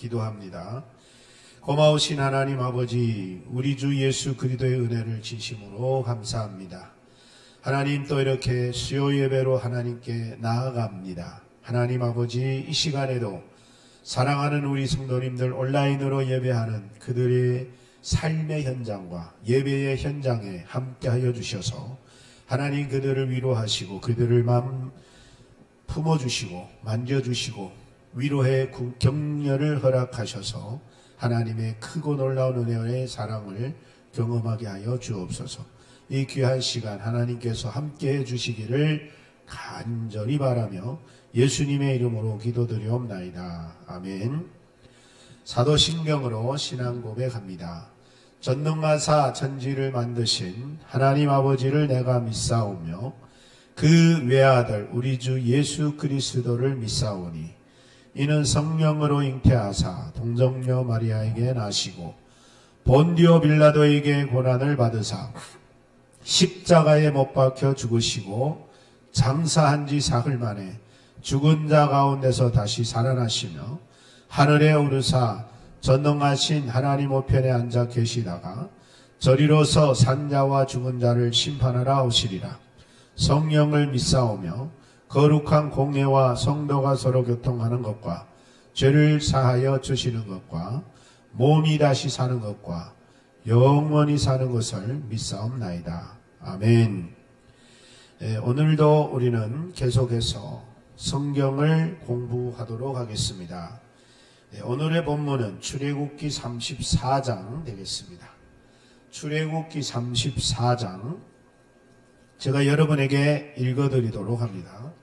기도합니다. 고마우신 하나님 아버지, 우리 주 예수 그리스도의 은혜를 진심으로 감사합니다. 하나님, 또 이렇게 수요 예배로 하나님께 나아갑니다. 하나님 아버지, 이 시간에도 사랑하는 우리 성도님들 온라인으로 예배하는 그들의 삶의 현장과 예배의 현장에 함께하여 주셔서 하나님 그들을 위로하시고 그들을 마음 품어주시고 만져주시고 위로의 격려를 허락하셔서 하나님의 크고 놀라운 은혜의 사랑을 경험하게 하여 주옵소서. 이 귀한 시간 하나님께서 함께해 주시기를 간절히 바라며 예수님의 이름으로 기도드리옵나이다. 아멘. 사도신경으로 신앙 고백합니다. 전능하사 천지를 만드신 하나님 아버지를 내가 믿사오며 그 외아들 우리 주 예수 그리스도를 믿사오니 이는 성령으로 잉태하사 동정녀 마리아에게 나시고 본디오 빌라도에게 고난을 받으사 십자가에 못 박혀 죽으시고 장사한 지 사흘 만에 죽은 자 가운데서 다시 살아나시며 하늘에 오르사 전능하신 하나님 우편에 앉아 계시다가 저리로서 산자와 죽은 자를 심판하러 오시리라. 성령을 믿사오며 거룩한 공예와 성도가 서로 교통하는 것과 죄를 사하여 주시는 것과 몸이 다시 사는 것과 영원히 사는 것을 믿사옵나이다. 아멘. 오늘도 우리는 계속해서 성경을 공부하도록 하겠습니다. 오늘의 본문은 출애굽기 34장 되겠습니다. 출애굽기 34장 제가 여러분에게 읽어드리도록 합니다.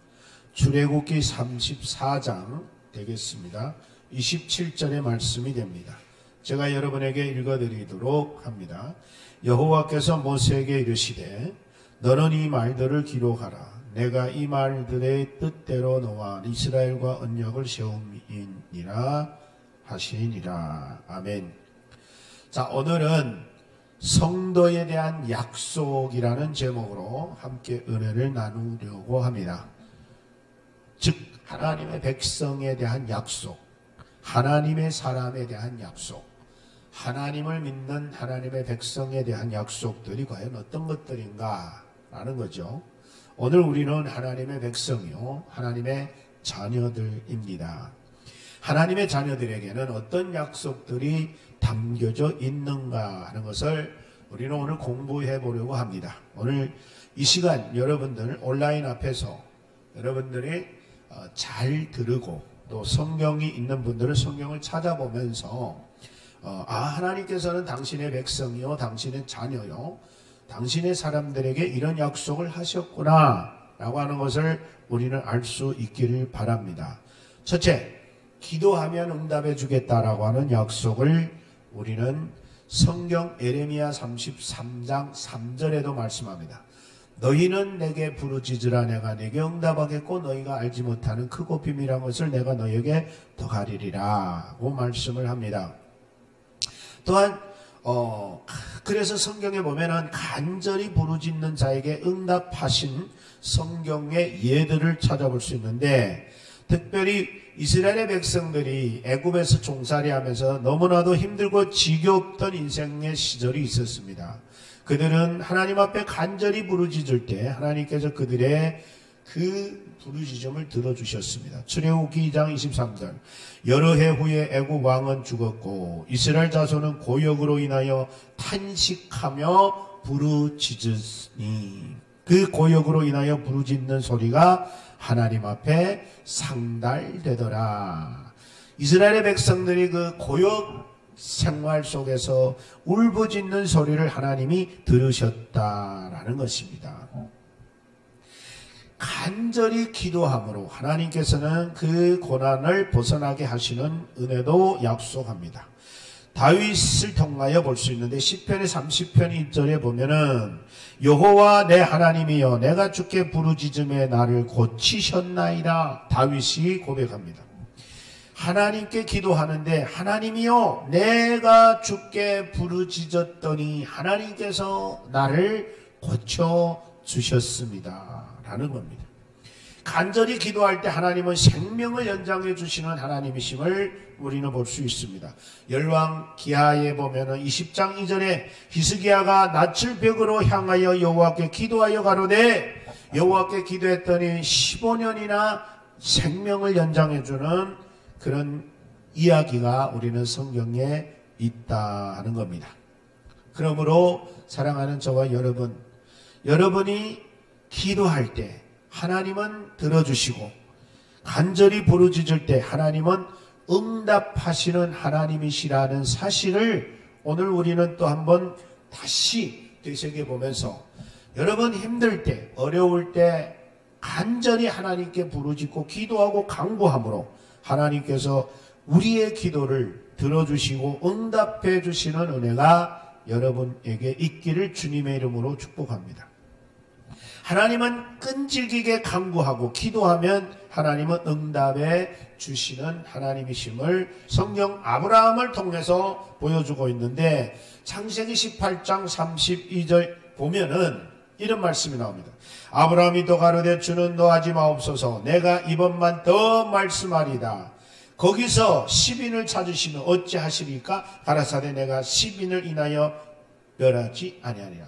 출애굽기 34장 되겠습니다. 27절의 말씀이 됩니다. 제가 여러분에게 읽어드리도록 합니다. 여호와께서 모세에게 이르시되 너는 이 말들을 기록하라. 내가 이 말들의 뜻대로 너와 이스라엘과 언약을 세움이니라 하시니라. 아멘. 자, 오늘은 성도에 대한 약속이라는 제목으로 함께 은혜를 나누려고 합니다. 즉 하나님의 백성에 대한 약속, 하나님의 사람에 대한 약속, 하나님을 믿는 하나님의 백성에 대한 약속들이 과연 어떤 것들인가 라는 거죠. 오늘 우리는 하나님의 백성이요 하나님의 자녀들입니다. 하나님의 자녀들에게는 어떤 약속들이 담겨져 있는가 하는 것을 우리는 오늘 공부해 보려고 합니다. 오늘 이 시간 여러분들 온라인 앞에서 여러분들이 잘 들으고 또 성경이 있는 분들은 성경을 찾아보면서 하나님께서는 당신의 백성이요 당신의 자녀요 당신의 사람들에게 이런 약속을 하셨구나 라고 하는 것을 우리는 알 수 있기를 바랍니다. 첫째, 기도하면 응답해 주겠다라고 하는 약속을 우리는 성경 에레미야 33장 3절에도 말씀합니다. 너희는 내게 부르짖으라 내가 내게 응답하겠고 너희가 알지 못하는 크고 비밀한 것을 내가 너희에게 더가리리라고 말씀을 합니다. 또한 그래서 성경에 보면은 간절히 부르짖는 자에게 응답하신 성경의 예들을 찾아볼 수 있는데 특별히 이스라엘의 백성들이 애굽에서 종살이 하면서 너무나도 힘들고 지겹던 인생의 시절이 있었습니다. 그들은 하나님 앞에 간절히 부르짖을 때 하나님께서 그들의 그 부르짖음을 들어주셨습니다. 출애굽기 2장 23절 여러 해 후에 애굽 왕은 죽었고 이스라엘 자손은 고역으로 인하여 탄식하며 부르짖으니 그 고역으로 인하여 부르짖는 소리가 하나님 앞에 상달되더라. 이스라엘의 백성들이 그 고역 생활 속에서 울부짖는 소리를 하나님이 들으셨다라는 것입니다. 간절히 기도함으로 하나님께서는 그 고난을 벗어나게 하시는 은혜도 약속합니다. 다윗을 통하여 볼 수 있는데 시편의 30편 1절에 보면은 여호와 내 하나님이여 내가 주께 부르짖음에 나를 고치셨나이다. 다윗이 고백합니다. 하나님께 기도하는데 하나님이여 내가 주께 부르짖었더니 하나님께서 나를 고쳐주셨습니다 라는 겁니다. 간절히 기도할 때 하나님은 생명을 연장해 주시는 하나님이심을 우리는 볼 수 있습니다. 열왕 기하에 보면은 20장 이전에 히스기야가 낯을 벽으로 향하여 여호와께 기도하여 가로되 여호와께 기도했더니 15년이나 생명을 연장해 주는 그런 이야기가 우리는 성경에 있다 하는 겁니다. 그러므로 사랑하는 저와 여러분, 여러분이 기도할 때 하나님은 들어주시고 간절히 부르짖을 때 하나님은 응답하시는 하나님이시라는 사실을 오늘 우리는 또 한번 다시 되새겨보면서 여러분 힘들 때 어려울 때 간절히 하나님께 부르짖고 기도하고 간구함으로 하나님께서 우리의 기도를 들어주시고 응답해 주시는 은혜가 여러분에게 있기를 주님의 이름으로 축복합니다. 하나님은 끈질기게 간구하고 기도하면 하나님은 응답해 주시는 하나님이심을 성경 아브라함을 통해서 보여주고 있는데 창세기 18장 32절 보면은 이런 말씀이 나옵니다. 아브라함이 또 가로되 주는 노하지 마옵소서 내가 이번만 더 말씀하리다. 거기서 10인을 찾으시면 어찌하시리까? 가라사대 내가 10인을 인하여 멸하지 아니하리라.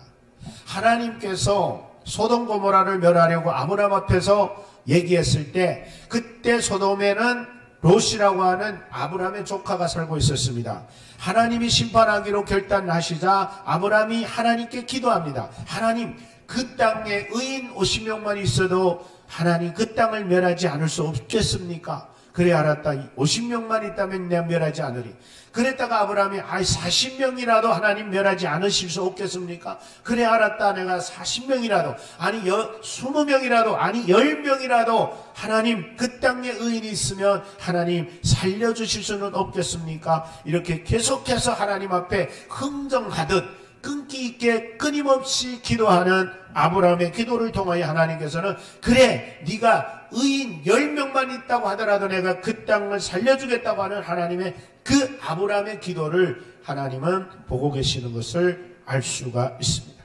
하나님께서 소돔 고모라를 멸하려고 아브라함 앞에서 얘기했을 때 그때 소돔에는 롯이라고 하는 아브라함의 조카가 살고 있었습니다. 하나님이 심판하기로 결단하시자 아브라함이 하나님께 기도합니다. 하나님, 그 땅에 의인 50명만 있어도 하나님 그 땅을 멸하지 않을 수 없겠습니까? 그래 알았다. 50명만 있다면 내가 멸하지 않으리. 그랬다가 아브라함이 40명이라도 하나님 멸하지 않으실 수 없겠습니까? 그래 알았다. 내가 40명이라도 아니 20명이라도 아니 10명이라도 하나님 그 땅에 의인이 있으면 하나님 살려주실 수는 없겠습니까? 이렇게 계속해서 하나님 앞에 흥정하듯 끈기 있게 끊임없이 기도하는 아브라함의 기도를 통하여 하나님께서는 그래 네가 의인 10명만 있다고 하더라도 내가 그 땅을 살려주겠다고 하는 하나님의 그 아브라함의 기도를 하나님은 보고 계시는 것을 알 수가 있습니다.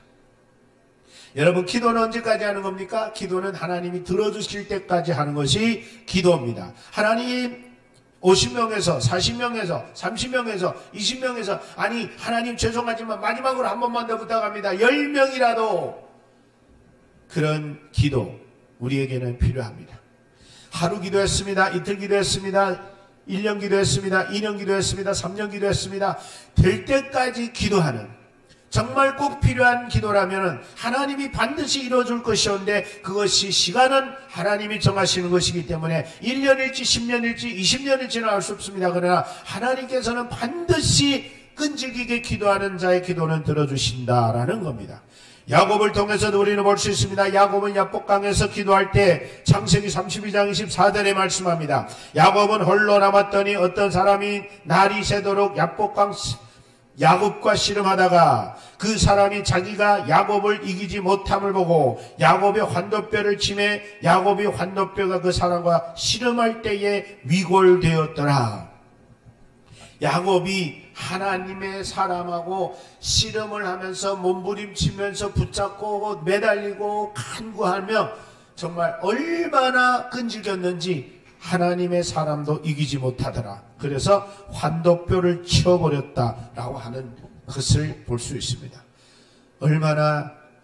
여러분 기도는 언제까지 하는 겁니까? 기도는 하나님이 들어주실 때까지 하는 것이 기도입니다. 하나님 50명에서 40명에서 30명에서 20명에서 아니 하나님 죄송하지만 마지막으로 한 번만 더 부탁합니다. 10명이라도 그런 기도 우리에게는 필요합니다. 하루 기도했습니다. 이틀 기도했습니다. 1년 기도했습니다. 2년 기도했습니다. 3년 기도했습니다. 될 때까지 기도하는 정말 꼭 필요한 기도라면 하나님이 반드시 이루어줄 것이었는데 그것이 시간은 하나님이 정하시는 것이기 때문에 1년일지 10년일지 20년일지는 알 수 없습니다. 그러나 하나님께서는 반드시 끈질기게 기도하는 자의 기도는 들어주신다라는 겁니다. 야곱을 통해서도 우리는 볼 수 있습니다. 야곱은 야복강에서 기도할 때 창세기 32장 24절에 말씀합니다. 야곱은 홀로 남았더니 어떤 사람이 날이 새도록 야복강 야곱과 씨름하다가 그 사람이 자기가 야곱을 이기지 못함을 보고 야곱의 환도뼈를 치매 야곱의 환도뼈가 그 사람과 씨름할 때에 위골되었더라. 야곱이 하나님의 사람하고 씨름을 하면서 몸부림치면서 붙잡고 매달리고 간구하며 정말 얼마나 끈질겼는지 하나님의 사람도 이기지 못하더라. 그래서 환도뼈를 치워버렸다라고 하는 것을 볼 수 있습니다.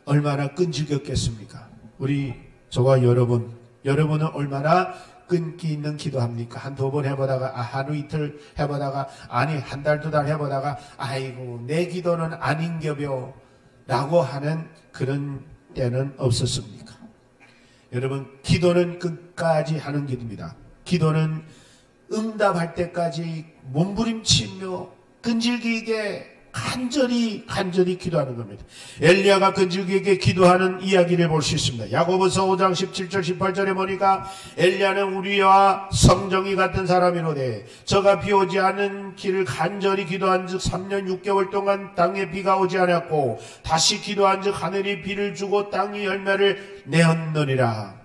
얼마나 끈질겼겠습니까? 우리 저와 여러분은 얼마나 끈기 있는 기도합니까? 한두 번 해보다가 하루 이틀 해보다가 아니 한 달 두 달 해보다가 아이고 내 기도는 아닌겨벼 라고 하는 그런 때는 없었습니까? 여러분 기도는 끝까지 하는 길입니다. 기도는 응답할 때까지 몸부림치며 끈질기게 간절히 기도하는 겁니다. 엘리야가 끈질기게 기도하는 이야기를 볼 수 있습니다. 야고보서 5장 17절 18절에 보니까 엘리야는 우리와 성정이 같은 사람이로되 저가 비 오지 않은 길을 간절히 기도한 즉 3년 6개월 동안 땅에 비가 오지 않았고 다시 기도한 즉 하늘이 비를 주고 땅이 열매를 내었느니라.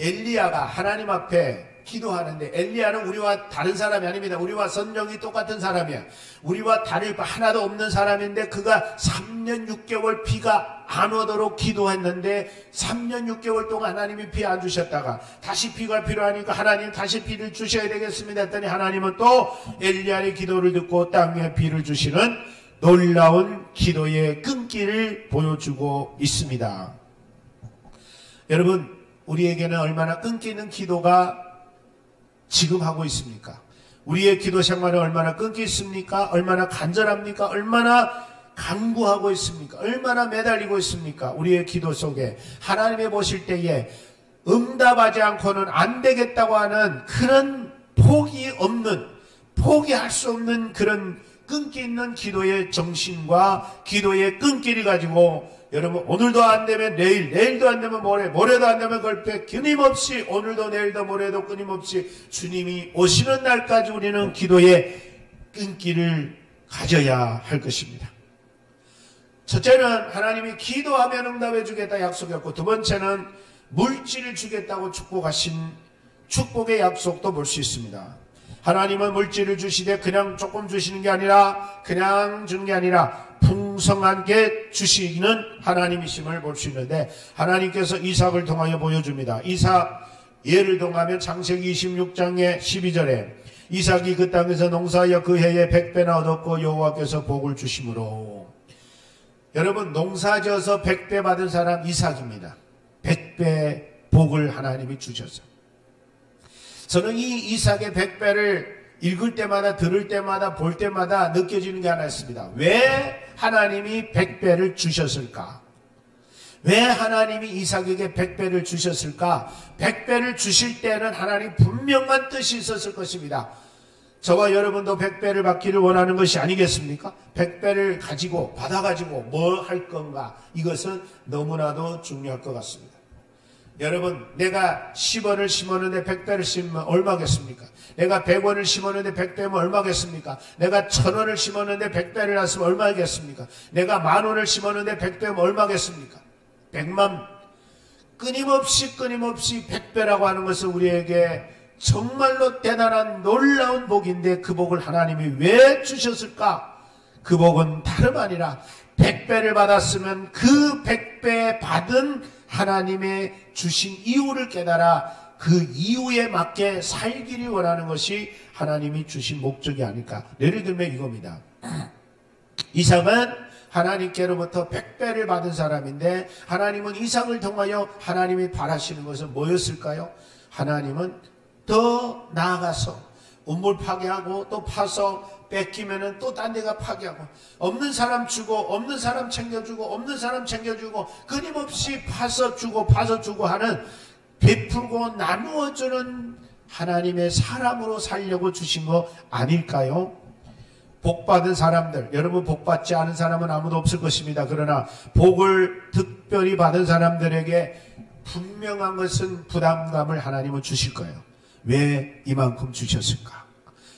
엘리야가 하나님 앞에 기도하는데 엘리야는 우리와 다른 사람이 아닙니다. 우리와 선정이 똑같은 사람이야. 우리와 다를 바 하나도 없는 사람인데 그가 3년 6개월 비가 안 오도록 기도했는데 3년 6개월 동안 하나님이 비 안 주셨다가 다시 비가 필요하니까 하나님 다시 비를 주셔야 되겠습니다 했더니 하나님은 또 엘리야의 기도를 듣고 땅에 비를 주시는 놀라운 기도의 끈기를 보여주고 있습니다. 여러분, 우리에게는 얼마나 끈기 있는 기도가 지금 하고 있습니까? 우리의 기도 생활은 얼마나 끈기 있습니까? 얼마나 간절합니까? 얼마나 간구하고 있습니까? 얼마나 매달리고 있습니까? 우리의 기도 속에 하나님이 보실 때에 응답하지 않고는 안 되겠다고 하는 그런 포기할 수 없는 그런 끈기 있는 기도의 정신과 기도의 끈기를 가지고 여러분, 오늘도 안 되면 내일, 내일도 안 되면 모레, 모레도 안 되면 걸빼 끊임없이 오늘도 내일도 모레도 끊임없이 주님이 오시는 날까지 우리는 기도의 끈기를 가져야 할 것입니다. 첫째는 하나님이 기도하면 응답해 주겠다 약속했고, 두 번째는 물질을 주겠다고 축복하신 축복의 약속도 볼 수 있습니다. 하나님은 물질을 주시되 그냥 조금 주시는 게 아니라, 그냥 주는 게 아니라 풍성하게 주시는 하나님이심을 볼 수 있는데, 하나님께서 이삭을 통하여 보여줍니다. 이삭 예를 동하면 창세기 26장의 12절에 이삭이 그 땅에서 농사하여 그 해에 100배나 얻었고 여호와께서 복을 주심으로. 여러분, 농사져서 100배 받은 사람 이삭입니다. 100배 복을 하나님이 주셔서. 저는 이 이삭의 100배를 읽을 때마다, 들을 때마다, 볼 때마다 느껴지는 게 하나 있습니다. 왜 하나님이 100배를 주셨을까? 왜 하나님이 이삭에게 100배를 주셨을까? 100배를 주실 때는 하나님 분명한 뜻이 있었을 것입니다. 저와 여러분도 100배를 받기를 원하는 것이 아니겠습니까? 100배를 가지고, 받아가지고 뭐 할 건가? 이것은 너무나도 중요할 것 같습니다. 여러분, 내가 10원을 심었는데 100배를 심으면 얼마겠습니까? 내가 100원을 심었는데 100배면 얼마겠습니까? 내가 1000원을 심었는데 100배를 났으면 얼마겠습니까? 내가 10,000원을 심었는데 100배면 얼마겠습니까? 100만. 끊임없이 100배라고 하는 것은 우리에게 정말로 대단한 놀라운 복인데, 그 복을 하나님이 왜 주셨을까? 그 복은 다름 아니라 100배를 받았으면 그 100배 받은 하나님의 주신 이유를 깨달아 그 이유에 맞게 살기를 원하는 것이 하나님이 주신 목적이 아닐까. 예를 들면 이겁니다. 이삭은 하나님께로부터 100배를 받은 사람인데, 하나님은 이삭을 통하여 하나님이 바라시는 것은 뭐였을까요? 하나님은 더 나아가서 우물 파괴하고, 또 파서 뺏기면은 또 딴 데가 파괴하고, 없는 사람 주고, 없는 사람 챙겨주고, 없는 사람 챙겨주고, 끊임없이 파서 주고 하는, 베풀고 나누어주는 하나님의 사람으로 살려고 주신 거 아닐까요? 복받은 사람들, 여러분 복받지 않은 사람은 아무도 없을 것입니다. 그러나 복을 특별히 받은 사람들에게 분명한 것은 부담감을 하나님은 주실 거예요. 왜 이만큼 주셨을까?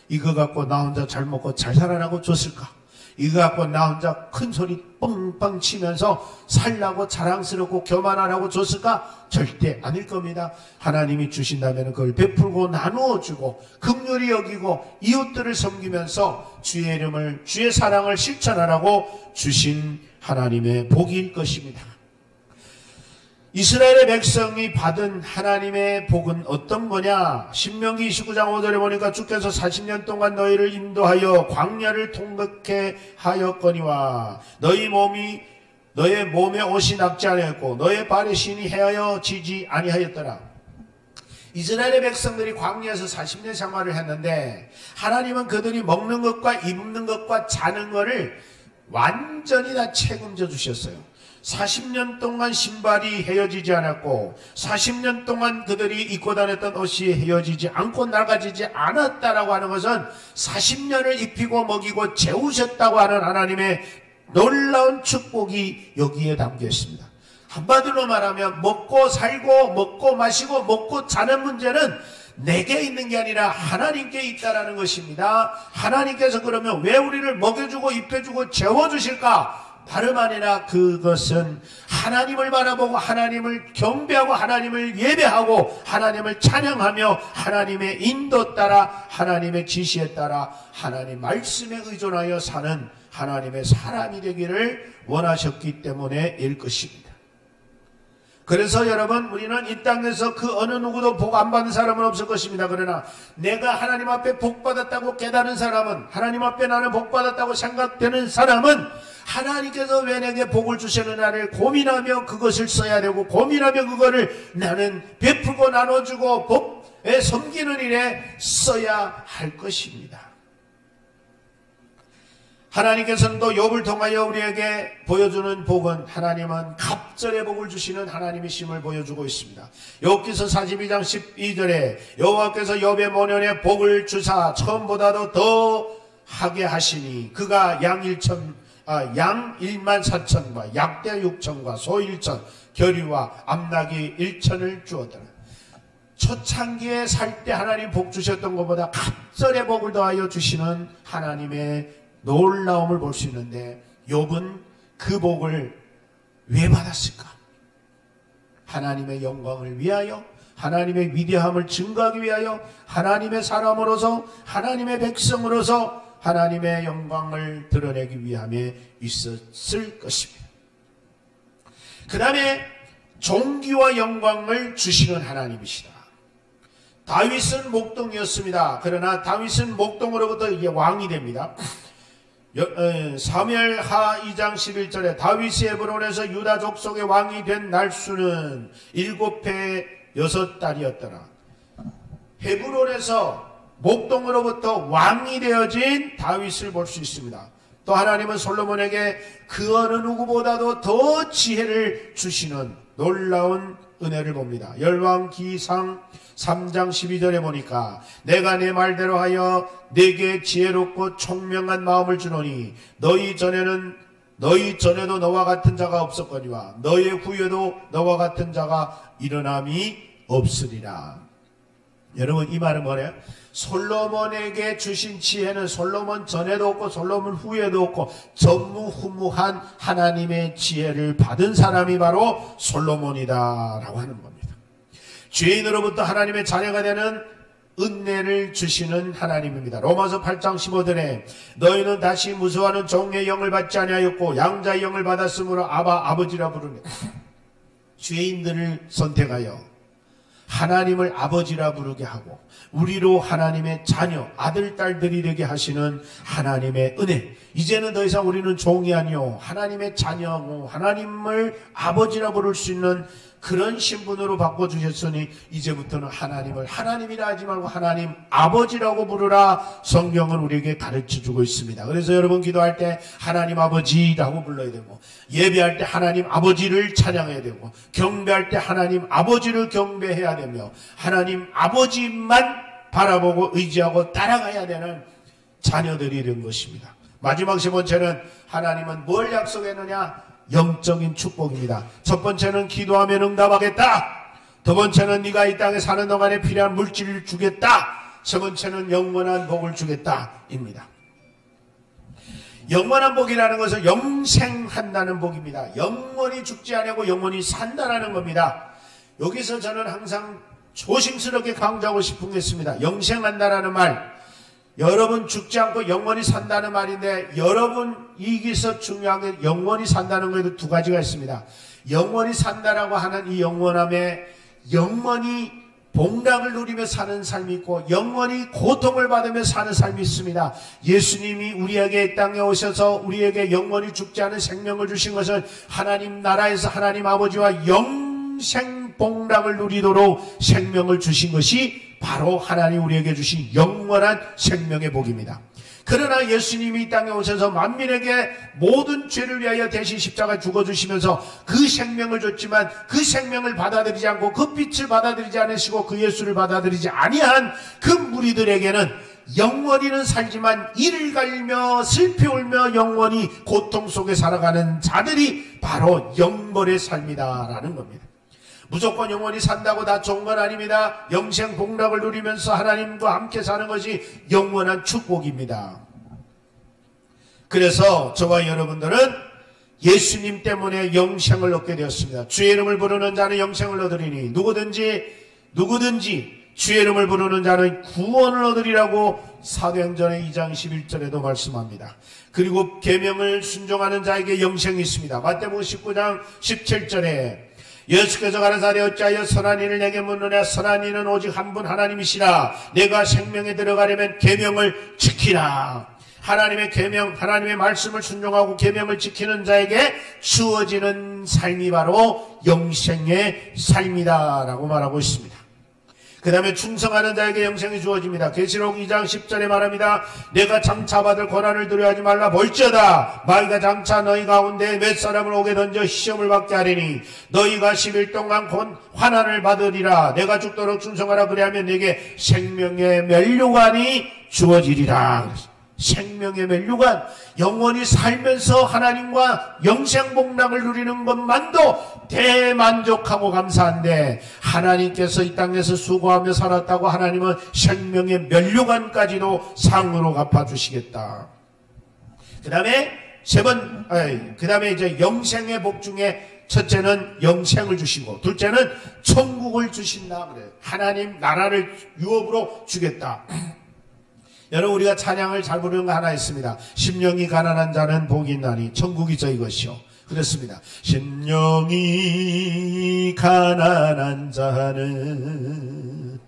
이거 갖고 나 혼자 잘 먹고 잘 살아라고 줬을까? 이거 갖고 나 혼자 큰 소리 뻥뻥 치면서 살라고 자랑스럽고 교만하라고 줬을까? 절대 아닐 겁니다. 하나님이 주신다면 그걸 베풀고 나누어 주고 긍휼히 여기고 이웃들을 섬기면서 주의 이름을, 주의 사랑을 실천하라고 주신 하나님의 복일 것입니다. 이스라엘의 백성이 받은 하나님의 복은 어떤 거냐? 신명기 29장 5절에 보니까 주께서 40년 동안 너희를 인도하여 광야를 통곡해 하였거니와 너희 몸에 옷이 낙지 아니하였고 너의 발에 신이 헤어지지 아니하였더라. 이스라엘의 백성들이 광야에서 40년 생활을 했는데, 하나님은 그들이 먹는 것과 입는 것과 자는 것을 완전히 다 책임져 주셨어요. 40년 동안 신발이 헤어지지 않았고, 40년 동안 그들이 입고 다녔던 옷이 헤어지지 않고 낡아지지 않았다라고 하는 것은 40년을 입히고 먹이고 재우셨다고 하는 하나님의 놀라운 축복이 여기에 담겨 있습니다. 한마디로 말하면 먹고 살고 먹고 마시고 먹고 자는 문제는 내게 있는 게 아니라 하나님께 있다라는 것입니다. 하나님께서 그러면 왜 우리를 먹여주고 입혀주고 재워주실까? 다름 아니라 그것은 하나님을 바라보고 하나님을 경배하고 하나님을 예배하고 하나님을 찬양하며 하나님의 인도 따라 하나님의 지시에 따라 하나님 말씀에 의존하여 사는 하나님의 사람이 되기를 원하셨기 때문에일 것입니다. 그래서 여러분, 우리는 이 땅에서 그 어느 누구도 복 안 받는 사람은 없을 것입니다. 그러나 내가 하나님 앞에 복 받았다고 깨달은 사람은, 하나님 앞에 나는 복 받았다고 생각되는 사람은 하나님께서 왜 내게 복을 주시느냐를 고민하며 그것을 써야 되고, 고민하며 그거를 나는 베풀고 나눠주고 복에 섬기는 일에 써야 할 것입니다. 하나님께서는 또 욥을 통하여 우리에게 보여주는 복은, 하나님은 갑절의 복을 주시는 하나님이심을 보여주고 있습니다. 욥기서 42장 12절에 여호와께서 욥의 모년에 복을 주사 처음보다도 더 하게 하시니 그가 양 1만 4천과 약대 6천과 소 1천 겨류와 암나귀 1천을 주었더라. 초창기에 살 때 하나님 복 주셨던 것보다 갑절의 복을 더하여 주시는 하나님의 놀라움을 볼 수 있는데, 욥은 그 복을 왜 받았을까? 하나님의 영광을 위하여, 하나님의 위대함을 증거하기 위하여, 하나님의 사람으로서, 하나님의 백성으로서 하나님의 영광을 드러내기 위함에 있었을 것입니다. 그 다음에 존귀와 영광을 주시는 하나님이시다. 다윗은 목동이었습니다. 그러나 다윗은 목동으로부터 이게 왕이 됩니다. 사무엘하 2장 11절에 다윗이 헤브론에서 유다 족속의 왕이 된 날수는 7해 6달이었더라. 헤브론에서 목동으로부터 왕이 되어진 다윗을 볼 수 있습니다. 또 하나님은 솔로몬에게 그 어느 누구보다도 더 지혜를 주시는 놀라운 은혜를 봅니다. 열왕기상 3장 12절에 보니까 내가 내 말대로 하여 내게 지혜롭고 총명한 마음을 주노니 너희 전에도 너와 같은 자가 없었거니와 너의 후에도 너와 같은 자가 일어남이 없으리라. 여러분, 이 말은 뭐래요? 솔로몬에게 주신 지혜는 솔로몬 전에도 없고 솔로몬 후에도 없고 전무후무한 하나님의 지혜를 받은 사람이 바로 솔로몬이다라고 하는 겁니다. 죄인으로부터 하나님의 자녀가 되는 은혜를 주시는 하나님입니다. 로마서 8장 15절에 너희는 다시 무서워하는 종의 영을 받지 아니하였고 양자의 영을 받았으므로 아바 아버지라 부르니, 죄인들을 선택하여 하나님을 아버지라 부르게 하고 우리로 하나님의 자녀, 아들, 딸들이 되게 하시는 하나님의 은혜. 이제는 더 이상 우리는 종이 아니요 하나님의 자녀고 하나님을 아버지라 부를 수 있는 그런 신분으로 바꿔주셨으니 이제부터는 하나님을 하나님이라 하지 말고 하나님 아버지라고 부르라. 성경은 우리에게 가르쳐주고 있습니다. 그래서 여러분 기도할 때 하나님 아버지라고 불러야 되고, 예배할 때 하나님 아버지를 찬양해야 되고, 경배할 때 하나님 아버지를 경배해야 되며, 하나님 아버지만 바라보고 의지하고 따라가야 되는 자녀들이 된 것입니다. 마지막 세 번째는, 하나님은 뭘 약속했느냐? 영적인 축복입니다. 첫 번째는 기도하면 응답하겠다. 두 번째는 네가 이 땅에 사는 동안에 필요한 물질을 주겠다. 세 번째는 영원한 복을 주겠다 입니다. 영원한 복이라는 것은 영생한다는 복입니다. 영원히 죽지 않고 영원히 산다라는 겁니다. 여기서 저는 항상 조심스럽게 강조하고 싶은 게 있습니다. 영생한다라는 말, 여러분 죽지 않고 영원히 산다는 말인데, 여러분 여기서 중요한 게 영원히 산다는 것에도 두 가지가 있습니다. 영원히 산다라고 하는 이 영원함에 영원히 복락을 누리며 사는 삶이 있고 영원히 고통을 받으며 사는 삶이 있습니다. 예수님이 우리에게 이 땅에 오셔서 우리에게 영원히 죽지 않은 생명을 주신 것은 하나님 나라에서 하나님 아버지와 영생 복락을 누리도록 생명을 주신 것이 바로 하나님 우리에게 주신 영원한 생명의 복입니다. 그러나 예수님이 이 땅에 오셔서 만민에게 모든 죄를 위하여 대신 십자가 죽어주시면서 그 생명을 줬지만 그 생명을 받아들이지 않고 그 빛을 받아들이지 않으시고 그 예수를 받아들이지 아니한 그 무리들에게는 영원히는 살지만 이를 갈며 슬피 울며 영원히 고통 속에 살아가는 자들이 바로 영벌의 삶이다라는 겁니다. 무조건 영원히 산다고 다 좋은 건 아닙니다. 영생 복락을 누리면서 하나님과 함께 사는 것이 영원한 축복입니다. 그래서 저와 여러분들은 예수님 때문에 영생을 얻게 되었습니다. 주의 이름을 부르는 자는 영생을 얻으리니 누구든지 주의 이름을 부르는 자는 구원을 얻으리라고 사도행전의 2장 11절에도 말씀합니다. 그리고 계명을 순종하는 자에게 영생이 있습니다. 마태복음 19장 17절에 예수께서 가라사대 어찌하여 선한 이를 내게 묻느냐. 선한 이는 오직 한 분 하나님이시라. 내가 생명에 들어가려면 계명을 지키라. 하나님의 계명, 하나님의 말씀을 순종하고 계명을 지키는 자에게 주어지는 삶이 바로 영생의 삶이다라고 말하고 있습니다. 그 다음에 충성하는 자에게 영생이 주어집니다. 계시록 2장 10절에 말합니다. 내가 장차 받을 고난을 두려워하지 말라. 볼지어다 마귀가 장차 너희 가운데 몇 사람을 오게 던져 시험을 받게 하리니 너희가 10일 동안 환난을 받으리라. 내가 죽도록 충성하라. 그리하면 내게 생명의 면류관이 주어지리라. 생명의 면류관, 영원히 살면서 하나님과 영생복락을 누리는 것만도 대만족하고 감사한데 하나님께서 이 땅에서 수고하며 살았다고 하나님은 생명의 면류관까지도 상으로 갚아주시겠다. 그 다음에 이제 영생의 복 중에 첫째는 영생을 주시고 둘째는 천국을 주신다 그래요. 하나님 나라를 유업으로 주겠다. 여러분 우리가 찬양을 잘 부르는 거 하나 있습니다. 심령이 가난한 자는 복이 있나니 천국이 저희 것이요. 그렇습니다. 심령이 가난한 자는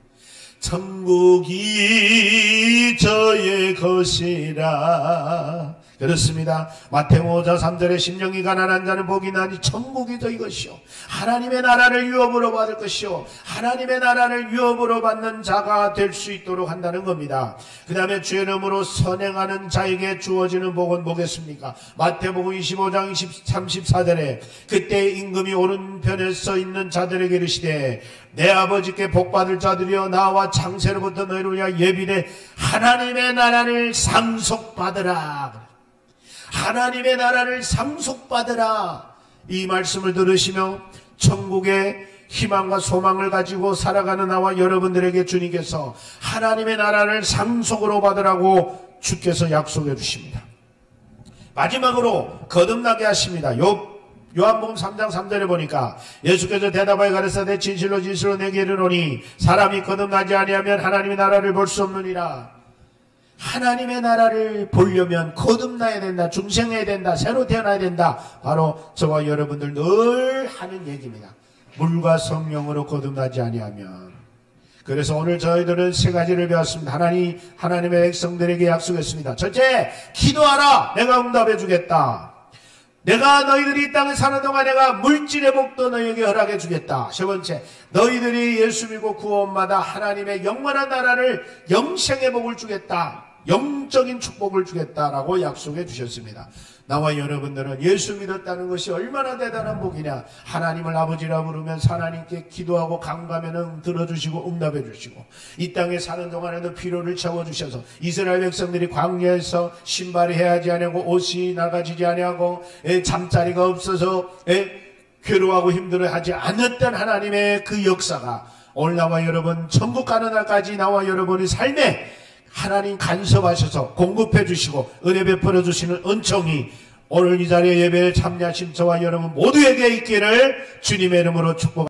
천국이 저의 것이라. 그렇습니다. 마태복음 5장 3절에 심령이 가난한 자는 복이 나니 천국이 저희 것이요. 하나님의 나라를 유업으로 받을 것이요. 하나님의 나라를 유업으로 받는 자가 될 수 있도록 한다는 겁니다. 그 다음에 주의 이름으로 선행하는 자에게 주어지는 복은 뭐겠습니까? 마태복음 25장 34절에 그때 임금이 오른편에 서 있는 자들에게 이르시되 내 아버지께 복받을 자들이여 나와 창세로부터 너희를 위하여 예비된 하나님의 나라를 상속받으라. 하나님의 나라를 상속받으라. 이 말씀을 들으시며 천국의 희망과 소망을 가지고 살아가는 나와 여러분들에게 주님께서 하나님의 나라를 상속으로 받으라고 주께서 약속해 주십니다. 마지막으로 거듭나게 하십니다. 요한복음 3장 3절에 보니까 예수께서 대답하여 가르치되 진실로 내게 이르노니 사람이 거듭나지 아니하면 하나님의 나라를 볼 수 없느니라. 하나님의 나라를 보려면 거듭나야 된다. 중생해야 된다. 새로 태어나야 된다. 바로 저와 여러분들 늘 하는 얘기입니다. 물과 성령으로 거듭나지 아니하면. 그래서 오늘 저희들은 세 가지를 배웠습니다. 하나님의 백성들에게 약속했습니다. 첫째, 기도하라. 내가 응답해 주겠다. 내가 너희들이 이 땅에 사는 동안 내가 물질의 복도 너희에게 허락해 주겠다. 세 번째, 너희들이 예수 믿고 구원받아 하나님의 영원한 나라를 영생의 복을 주겠다. 영적인 축복을 주겠다라고 약속해 주셨습니다. 나와 여러분들은 예수 믿었다는 것이 얼마나 대단한 복이냐. 하나님을 아버지라 부르면 하나님께 기도하고 간구하면 들어주시고 응답해 주시고 이 땅에 사는 동안에도 필요를 채워주셔서 이스라엘 백성들이 광야에서 신발이 헤아지 아니하고 옷이 나가지지 아니하고 잠자리가 없어서 괴로워하고 힘들어하지 않았던 하나님의 그 역사가 오늘 나와 여러분 천국 가는 날까지 나와 여러분의 삶에 하나님 간섭하셔서 공급해 주시고 은혜 베풀어 주시는 은총이 오늘 이 자리에 예배에 참여하신 저와 여러분 모두에게 있기를 주님의 이름으로 축복합니다.